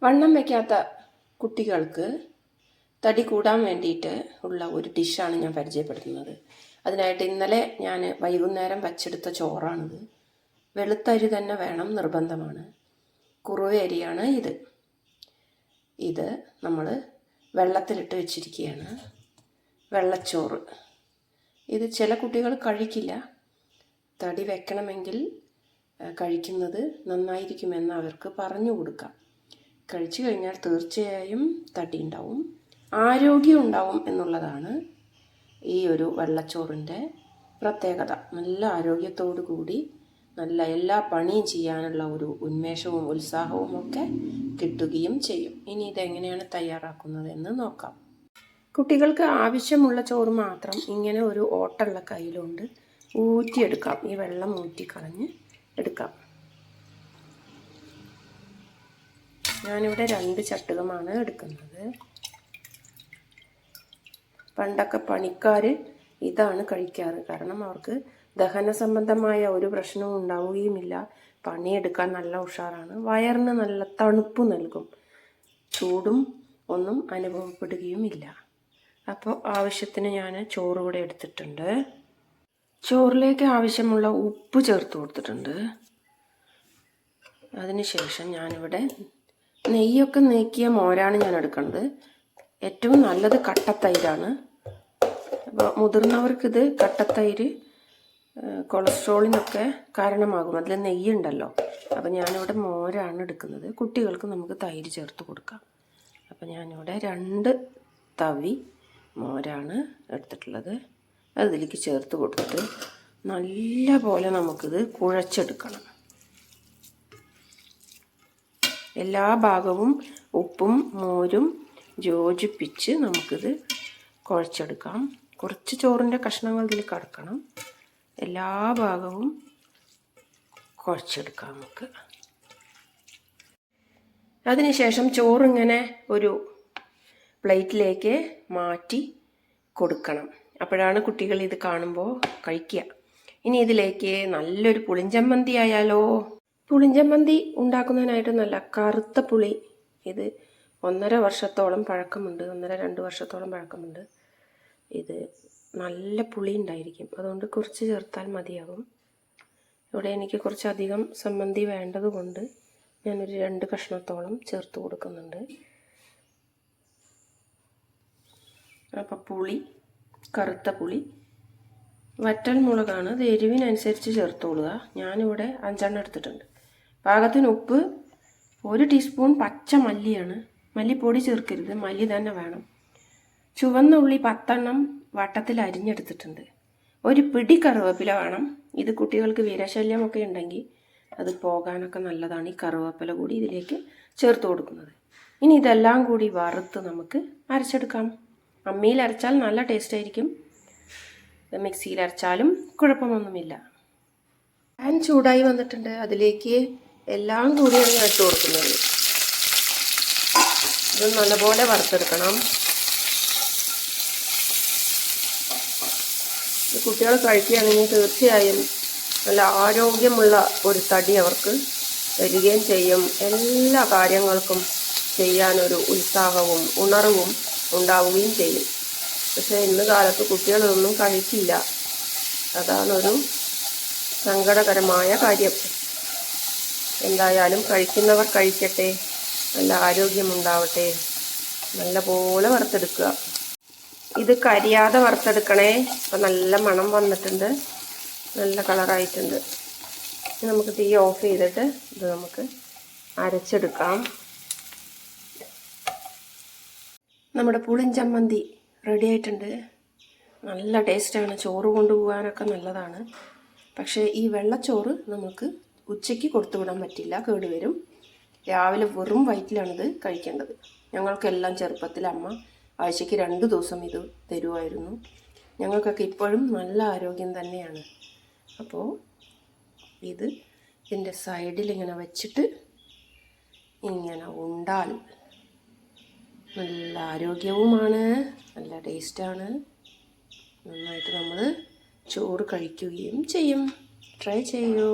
വണ്ണം വയ്ക്കാത്ത കുട്ടികൾക്ക് തടി കൂടാൻ വേണ്ടിയിട്ട് ഉള്ള ഒരു ഡിഷാണ് ഞാൻ പരിചയപ്പെടുത്തുന്നത്. അതിനായിട്ട് ഇന്നലെ ഞാൻ വൈകുന്നേരം വച്ചെടുത്ത ചോറാണിത്. വെളുത്തരി തന്നെ വേണം, നിർബന്ധമാണ്. കുറുവ അരിയാണ് ഇത്. ഇത് നമ്മൾ വെള്ളത്തിലിട്ട് വെച്ചിരിക്കുകയാണ്. വെള്ളച്ചോറ്. ഇത് ചില കുട്ടികൾ കഴിക്കില്ല. തടി വെക്കണമെങ്കിൽ കഴിക്കുന്നത് നന്നായിരിക്കുമെന്ന് അവർക്ക് പറഞ്ഞു കൊടുക്കാം. കഴിച്ചു കഴിഞ്ഞാൽ തീർച്ചയായും തടി ഉണ്ടാവും, ആരോഗ്യം ഉണ്ടാവും എന്നുള്ളതാണ് ഈ ഒരു വെള്ളച്ചോറിൻ്റെ പ്രത്യേകത. നല്ല ആരോഗ്യത്തോടു കൂടി നല്ല എല്ലാ പണിയും ചെയ്യാനുള്ള ഒരു ഉന്മേഷവും ഉത്സാഹവും ഒക്കെ കിട്ടുകയും ചെയ്യും. ഇനി ഇതെങ്ങനെയാണ് തയ്യാറാക്കുന്നത് എന്ന് നോക്കാം. കുട്ടികൾക്ക് ആവശ്യമുള്ള ചോറ് മാത്രം ഇങ്ങനെ ഒരു ഓട്ടുള്ള കയ്യിലുണ്ട് ഊറ്റിയെടുക്കാം. ഈ വെള്ളം ഊറ്റിക്കളഞ്ഞ് എടുക്കാം. ഞാനിവിടെ 2 ചട്ടുകമാണ് എടുക്കുന്നത്. പണ്ടൊക്കെ പണിക്കാർ ഇതാണ് കഴിക്കാറ്. കാരണം അവർക്ക് ദഹന സംബന്ധമായ ഒരു പ്രശ്നവും ഉണ്ടാവുകയുമില്ല. പണിയെടുക്കാൻ നല്ല ഉഷാറാണ്. വയറിന് നല്ല തണുപ്പ് നൽകും. ചൂടും ഒന്നും അനുഭവപ്പെടുകയുമില്ല. അപ്പോൾ ആവശ്യത്തിന് ഞാൻ ചോറ് കൂടെ എടുത്തിട്ടുണ്ട്. ചോറിലേക്ക് ആവശ്യമുള്ള ഉപ്പ് ചേർത്ത് കൊടുത്തിട്ടുണ്ട്. അതിനുശേഷം ഞാനിവിടെ നെയ്യൊക്കെ നീക്കിയ മോരാണ് ഞാൻ എടുക്കുന്നത്. ഏറ്റവും നല്ലത് കട്ടത്തൈരാണ്. അപ്പോൾ മുതിർന്നവർക്കിത് കട്ടത്തൈര് കൊളസ്ട്രോളിനൊക്കെ കാരണമാകും. അതിൽ നെയ്യുണ്ടല്ലോ. അപ്പോൾ ഞാനിവിടെ മോരാണ് എടുക്കുന്നത്. കുട്ടികൾക്ക് നമുക്ക് തൈര് ചേർത്ത് കൊടുക്കാം. അപ്പോൾ ഞാനിവിടെ 2 തവി മോരാണ് എടുത്തിട്ടുള്ളത്. അതിലേക്ക് ചേർത്ത് കൊടുത്തിട്ട് നല്ല പോലെ നമുക്കിത് കുഴച്ചെടുക്കണം. എല്ലാ ഭാഗവും ഉപ്പും മോരും യോജിപ്പിച്ച് നമുക്കിത് കുഴച്ചെടുക്കാം. കുറച്ച് ചോറിൻ്റെ കഷ്ണങ്ങൾ ഇതിൽ കിടക്കണം. എല്ലാ ഭാഗവും കുഴച്ചെടുക്കാം നമുക്ക്. അതിനുശേഷം ചോറിങ്ങനെ ഒരു പ്ലേറ്റിലേക്ക് മാറ്റി കൊടുക്കണം. അപ്പോഴാണ് കുട്ടികൾ ഇത് കാണുമ്പോൾ കഴിക്കുക. ഇനി ഇതിലേക്ക് നല്ലൊരു പുളിഞ്ചമ്മന്തി ആയാലോ. പുളിഞ്ചമ്മന്തി ഉണ്ടാക്കുന്നതിനായിട്ട് നല്ല കറുത്ത പുളി. ഇത് 1.5 വർഷത്തോളം പഴക്കമുണ്ട്. 1.5-2 വർഷത്തോളം പഴക്കമുണ്ട്. ഇത് നല്ല പുളി ഉണ്ടായിരിക്കും. അതുകൊണ്ട് കുറച്ച് ചേർത്താൽ മതിയാകും. ഇവിടെ എനിക്ക് കുറച്ചധികം സമ്മന്തി വേണ്ടതുകൊണ്ട് ഞാനൊരു 2 കഷ്ണത്തോളം ചേർത്ത് കൊടുക്കുന്നുണ്ട്. അപ്പോൾ പുളി, കറുത്ത പുളി. വറ്റൽ മുളകാണ്. അത് എരിവിനനുസരിച്ച് ചേർത്തോളുക. ഞാനിവിടെ 5 എടുത്തിട്ടുണ്ട്. പാകത്തിന് ഉപ്പ്, 1 ടീസ്പൂൺ പച്ച മല്ലിയാണ്. മല്ലിപ്പൊടി ചേർക്കരുത്, മല്ലി തന്നെ വേണം. ചുവന്ന ഉള്ളി 10 വട്ടത്തിൽ അരിഞ്ഞെടുത്തിട്ടുണ്ട്. 1 പിടി കറുവേപ്പില വേണം. ഇത് കുട്ടികൾക്ക് വിരശല്യമൊക്കെ ഉണ്ടെങ്കിൽ അത് പോകാനൊക്കെ നല്ലതാണ് ഈ കറുവേപ്പില കൂടി ഇതിലേക്ക് ചേർത്ത് കൊടുക്കുന്നത്. ഇനി ഇതെല്ലാം കൂടി വറുത്ത് നമുക്ക് അരച്ചെടുക്കാം. അമ്മിയിൽ അരച്ചാൽ നല്ല ടേസ്റ്റ് ആയിരിക്കും. മിക്സിയിൽ അരച്ചാലും കുഴപ്പമൊന്നുമില്ല. പാൻ ചൂടായി വന്നിട്ടുണ്ട്. അതിലേക്ക് എല്ലാം കൂടിയാണ് ഞാൻ ഇട്ട് കൊടുക്കുന്നത്. ഇത് നല്ലപോലെ വറുത്തെടുക്കണം. കുട്ടികൾ കഴിക്കുകയാണെങ്കിൽ തീർച്ചയായും നല്ല ആരോഗ്യമുള്ള ഒരു തടി അവർക്ക് വരികയും ചെയ്യും. എല്ലാ കാര്യങ്ങൾക്കും ചെയ്യാനൊരു ഉത്സാഹവും ഉണർവും ഉണ്ടാവുകയും ചെയ്യും. പക്ഷേ ഇന്ന് കാലത്ത് കുട്ടികളൊന്നും കഴിക്കില്ല. അതാണൊരു സങ്കടകരമായ കാര്യം. എന്തായാലും കഴിക്കുന്നവർ കഴിക്കട്ടെ. നല്ല ആരോഗ്യമുണ്ടാവട്ടെ. നല്ല പോലെ വറുത്തെടുക്കുക. ഇത് കരിയാതെ വറുത്തെടുക്കണേ. അപ്പം നല്ല മണം വന്നിട്ടുണ്ട്, നല്ല കളറായിട്ടുണ്ട്. നമുക്ക് തീ ഓഫ് ചെയ്തിട്ട് ഇത് നമുക്ക് അരച്ചെടുക്കാം. നമ്മുടെ പുളിഞ്ചമ്മന്തി റെഡി ആയിട്ടുണ്ട്. നല്ല ടേസ്റ്റാണ്. ചോറ് കൊണ്ടുപോകാനൊക്കെ നല്ലതാണ്. പക്ഷേ ഈ വെള്ളച്ചോറ് നമുക്ക് ഉച്ചയ്ക്ക് കൊടുത്തുവിടാൻ പറ്റില്ല, കേടുവരും. രാവിലെ വെറും വയറ്റിലാണിത് കഴിക്കേണ്ടത്. ഞങ്ങൾക്കെല്ലാം ചെറുപ്പത്തിൽ അമ്മ ആഴ്ചയ്ക്ക് 2 ദിവസം ഇത് തരുമായിരുന്നു. ഞങ്ങൾക്കൊക്കെ ഇപ്പോഴും നല്ല ആരോഗ്യം തന്നെയാണ്. അപ്പോൾ ഇതിൻ്റെ സൈഡിൽ ഇങ്ങനെ വെച്ചിട്ട് ഇങ്ങനെ ഉണ്ടാൽ നല്ല ആരോഗ്യവുമാണ്, നല്ല ടേസ്റ്റാണ്. നന്നായിട്ട് നമ്മൾ ചോറ് കഴിക്കുകയും ചെയ്യും. ട്രൈ ചെയ്യൂ.